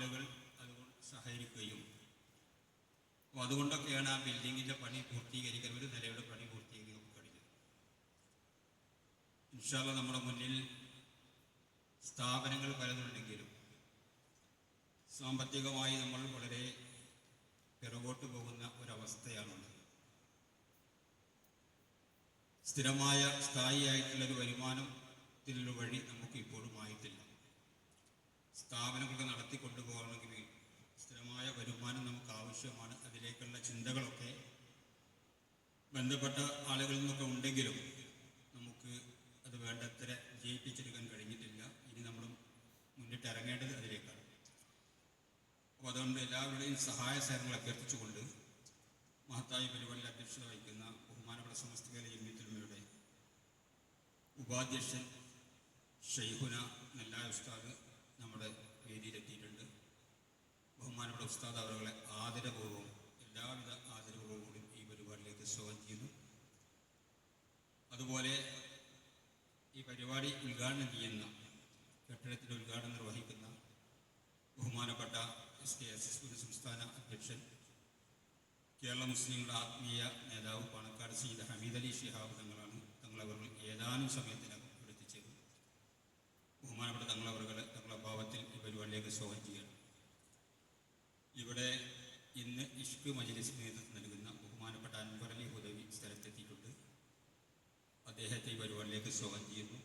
ആളുകൾ അതുകൊണ്ട് സഹകരിക്കുകയും അപ്പോൾ അതുകൊണ്ടൊക്കെയാണ് ആ ബിൽഡിങ്ങിൻ്റെ പണി പൂർത്തീകരിക്കാൻ ഒരു നിലയുടെ പണി പൂർത്തീകരിക്കാൻ കഴിഞ്ഞത്. ഇൻഷാ അല്ലാഹ് നമ്മുടെ മുന്നിൽ സ്ഥാപനങ്ങൾ പലതുണ്ടെങ്കിലും സാമ്പത്തികമായി നമ്മൾ വളരെ പിറകോട്ട് പോകുന്ന ഒരവസ്ഥയാണുള്ളത്. സ്ഥിരമായ സ്ഥായിയായിട്ടുള്ളൊരു വരുമാനത്തിനുള്ള വഴി നമുക്ക് ഇപ്പോഴും ആയിട്ടില്ല. സ്ഥാപനങ്ങളൊക്കെ നടത്തിക്കൊണ്ടുപോകണമെങ്കിൽ സ്ഥിരമായ വരുമാനം നമുക്ക് ആവശ്യമാണ്. അതിലേക്കുള്ള ചിന്തകളൊക്കെ ബന്ധപ്പെട്ട ആളുകളിൽ നിന്നൊക്കെ ഉണ്ടെങ്കിലും നമുക്ക് അത് വേണ്ടത്ര ജയിപ്പിച്ചെടുക്കാൻ കഴിഞ്ഞിട്ടില്ല. ഇനി നമ്മൾ മുന്നിട്ടിറങ്ങേണ്ടത് അതിലേക്കാണ്. അപ്പോൾ അതുകൊണ്ട് എല്ലാവരുടെയും സഹായ സഹകരണങ്ങൾ അഭ്യർത്ഥിച്ചുകൊണ്ട് മഹത്തായ പരിപാടിയിൽ അധ്യക്ഷത വഹിക്കുന്ന ബഹുമാനപ്പെട്ട സമസ്ത കേരള ജമിയത്തുൽ ഉലമയുടെ ഉപാധ്യക്ഷൻ ഷെയ്ഖുന നെല്ലായ ഉസ്താദ് നമ്മുടെ വേദിയിലെത്തിയിട്ടുണ്ട്. ബഹുമാനപ്പെട്ട ഉസ്താദ് അവരുടെ ആദരപൂർവ്വം എല്ലാവിധ ആദരപൂർവ്വം ഈ പരിപാടിയിലേക്ക് സ്വാഗതം ചെയ്യുന്നു. അതുപോലെ ഈ പരിപാടി ഉദ്ഘാടനം ചെയ്യുന്ന കെട്ടിടത്തിൻ്റെ ഉദ്ഘാടനം നിർവഹിക്കുന്ന ബഹുമാനപ്പെട്ട SKSS സംസ്ഥാന അധ്യക്ഷൻ, കേരള മുസ്ലിങ്ങളുടെ ആത്മീയ നേതാവ് പാണക്കാട് സയ്യിദ് ഹമീദ് അലി ശിഹാബ് തങ്ങളവർ ഏതാനും സമയത്തിനകം എത്തിച്ചേരും. ബഹുമാനപ്പെട്ട തങ്ങളെ ഭാവത്തിൽ ഈ പരിപാടിയിലേക്ക് സ്വാഗതം ചെയ്യണം. ഇവിടെ ഇന്ന് ഇഷ്ക് മജ്‌ലിസിന് നേതൃത്വം നൽകുന്ന ബഹുമാനപ്പെട്ട അൻവർ അലി ഹുദവി സ്ഥലത്തെത്തിയിട്ടുണ്ട്. അദ്ദേഹത്തെ ഈ പരിപാടിയിലേക്ക് സ്വാഗതം ചെയ്യുന്നു.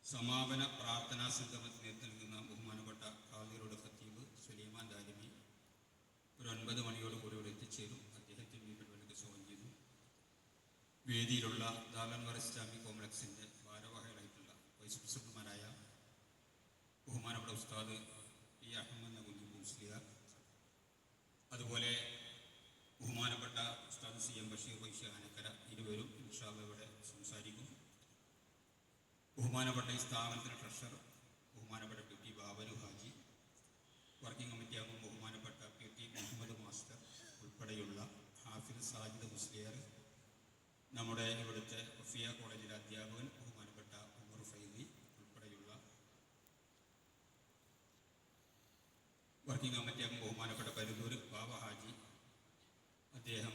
സമാപന പ്രാർത്ഥനാ സംഗമത്തിന് നേതൃത്വം നൽകുന്ന ബഹുമാനപ്പെട്ട ഖാദിറുടെ ഖത്തീബ് സുലൈമാൻ ദാരിമി ഒരു 9 മണിയോടുകൂടി ഇവിടെ എത്തിച്ചേരും. അദ്ദേഹത്തെ ഈ പരിപാടിയിലേക്ക് സ്വാഗതം ചെയ്യുന്നു. വേദിയിലുള്ള ദാലൻവർ ഇസ്ലാമിക് കോംപ്ലക്സിൻ്റെ ഭാരവാഹികളായിട്ടുള്ള വൈസ് പ്രസിഡന്റുമാരായ ബഹുമാനപ്പെട്ട ഉസ്താദ് പി അഹമ്മദ് കുഞ്ഞു മുസ്ലിയാർ, അതുപോലെ ബഹുമാനപ്പെട്ട ഉസ്താദ് CM ബഷീർ വൈശ്യ ആനക്കര, ഇരുവരും ഇൻഷാ അല്ലാഹ് ഇവിടെ സംസാരിക്കും. ബഹുമാനപ്പെട്ട ഈ സ്ഥാപനത്തിൻ്റെ ട്രഷറർ ബഹുമാനപ്പെട്ട PT ബാബലു ഹാജി, വർക്കിംഗ് കമ്മിറ്റി അംഗം ബഹുമാനപ്പെട്ട PT മുഹമ്മദ് മാസ്റ്റർ ഉൾപ്പെടെയുള്ള ഹാഫിൽ സാജിദ് മുസ്ലിയാർ, നമ്മുടെ ഇവിടുത്തെ വഫിയ കോളേജിലെ അധ്യാപകൻ ബഹുമാനപ്പെട്ട ഉമർ ഫൈദി ഉൾപ്പെടെയുള്ള വർക്കിംഗ് കമ്മിറ്റി അംഗം ബഹുമാനപ്പെട്ട പരുതൂർ ബാബ ഹാജി, അദ്ദേഹം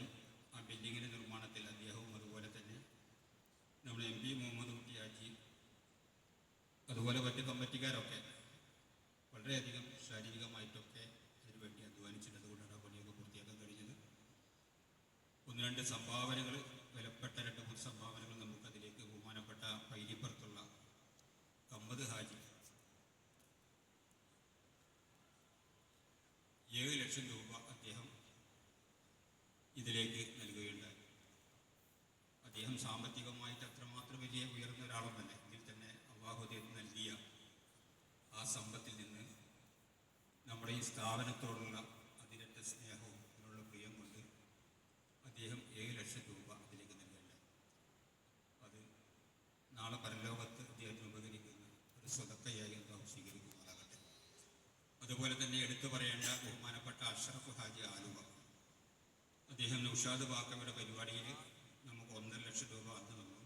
ആ ബിൽഡിങ്ങിൻ്റെ നിർമ്മാണത്തിൽ അദ്ദേഹവും, അതുപോലെ തന്നെ നമ്മുടെ MP മുഹമ്മദ് കുട്ടി ഹാജി, അതുപോലെ മറ്റ് കമ്മിറ്റിക്കാരൊക്കെ വളരെയധികം ശാരീരികമായിട്ടൊക്കെ അതിനുവേണ്ടി അധ്വാനിച്ചിട്ടുണ്ട്. അതുകൊണ്ടാണ് ആ പണിയൊക്കെ പൂർത്തിയാക്കാൻ കഴിഞ്ഞത്. 1-2 സംഭാവനകൾ, വിലപ്പെട്ട 2-3 സംഭാവനകൾ നമുക്കതിലേക്ക് ബഹുമാനപ്പെട്ട പൈരിപ്പുറത്തുള്ള കമ്മദ് ഹാജി 7 ലക്ഷം രൂപ അദ്ദേഹം ഇതിലേക്ക് നൽകുകയുണ്ടായി. അദ്ദേഹം സാമ്പത്തികമായിട്ട് അത്രമാത്രം വലിയ ഉയർന്ന ഒരാളൊന്നല്ല. ഇതിൽ തന്നെ അല്ലാഹു അദ്ദേഹത്തിന് നൽകിയ ആ സമ്പത്തിൽ നിന്ന് നമ്മുടെ ഈ സ്ഥാപനത്തോടുള്ള അതിരറ്റ സ്നേഹവും അതിനുള്ള പ്രിയം കൊണ്ട് അദ്ദേഹം 7 ലക്ഷം രൂപ അതിലേക്ക് നൽകേണ്ടത്. അത് നാളെ പരലോകത്ത് അദ്ദേഹത്തിന് ഉപകരിക്കുന്ന ഒരു സ്വതക്കയായി അല്ലാഹു സ്വീകരിക്കുമാറാകട്ടെ. അതുപോലെ തന്നെ എടുത്തു പറയേണ്ട ബഹുമാനപ്പെട്ട അഷ്റഫ് ഹാജി ആലുവ, അദ്ദേഹം നൗഷാദ് ബാക്കയുടെ പരിപാടിയിൽ നമുക്ക് 1.5 ലക്ഷം രൂപ അന്ന് തന്നു.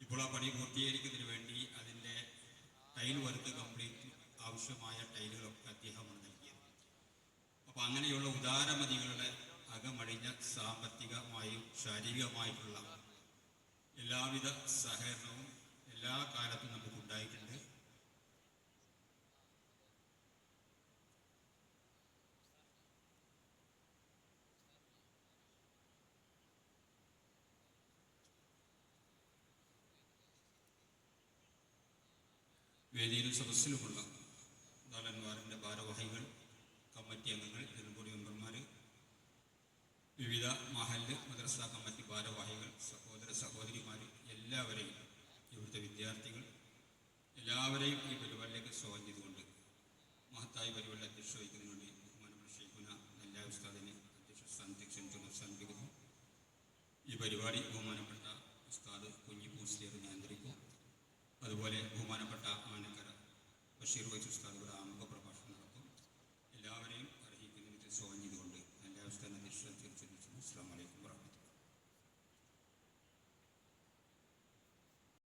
ഇപ്പോൾ ആ പണി പൂർത്തീകരിക്കുന്നതിന് വേണ്ടി അതിൻ്റെ ടൈൽ വർക്ക് കംപ്ലീറ്റ് ആവശ്യമായ ടൈലുകളൊക്കെ അദ്ദേഹമാണ് നൽകിയത്. അപ്പോൾ അങ്ങനെയുള്ള ഉദാരമതികളുടെ അകമഴിഞ്ഞ സാമ്പത്തികമായും ശാരീരികമായിട്ടുള്ള എല്ലാവിധ സഹകരണവും എല്ലാ കാലത്തും നമുക്കുണ്ടായിട്ടുണ്ട്. വേദിയിലും സദസ്സിലുമുള്ള ദാലൻവാറിൻ്റെ ഭാരവാഹികൾ, കമ്മിറ്റി അംഗങ്ങൾ, ജനബോഡി മെമ്പർമാർ, വിവിധ മഹല്ല് മദ്രസ കമ്മിറ്റി ഭാരവാഹികൾ, സഹോദര സഹോദരിമാർ, എല്ലാവരെയും, ഇവിടുത്തെ വിദ്യാർത്ഥികൾ എല്ലാവരെയും ഈ പരിപാടിയിലേക്ക് സ്വാഗതം ചെയ്തുകൊണ്ട് മഹത്തായ പരിപാടി അധ്യക്ഷത വഹിക്കുന്നതിന് വേണ്ടി ബഹുമാനപ്പെട്ട ഷെയ്ഖുന നെല്ലായ ഉസ്താദിനെ അധ്യക്ഷ സ്ഥാനത്തേക്ക് ക്ഷണിച്ചുകൊണ്ട് അവസാനിപ്പിക്കുന്നു. ഈ പരിപാടി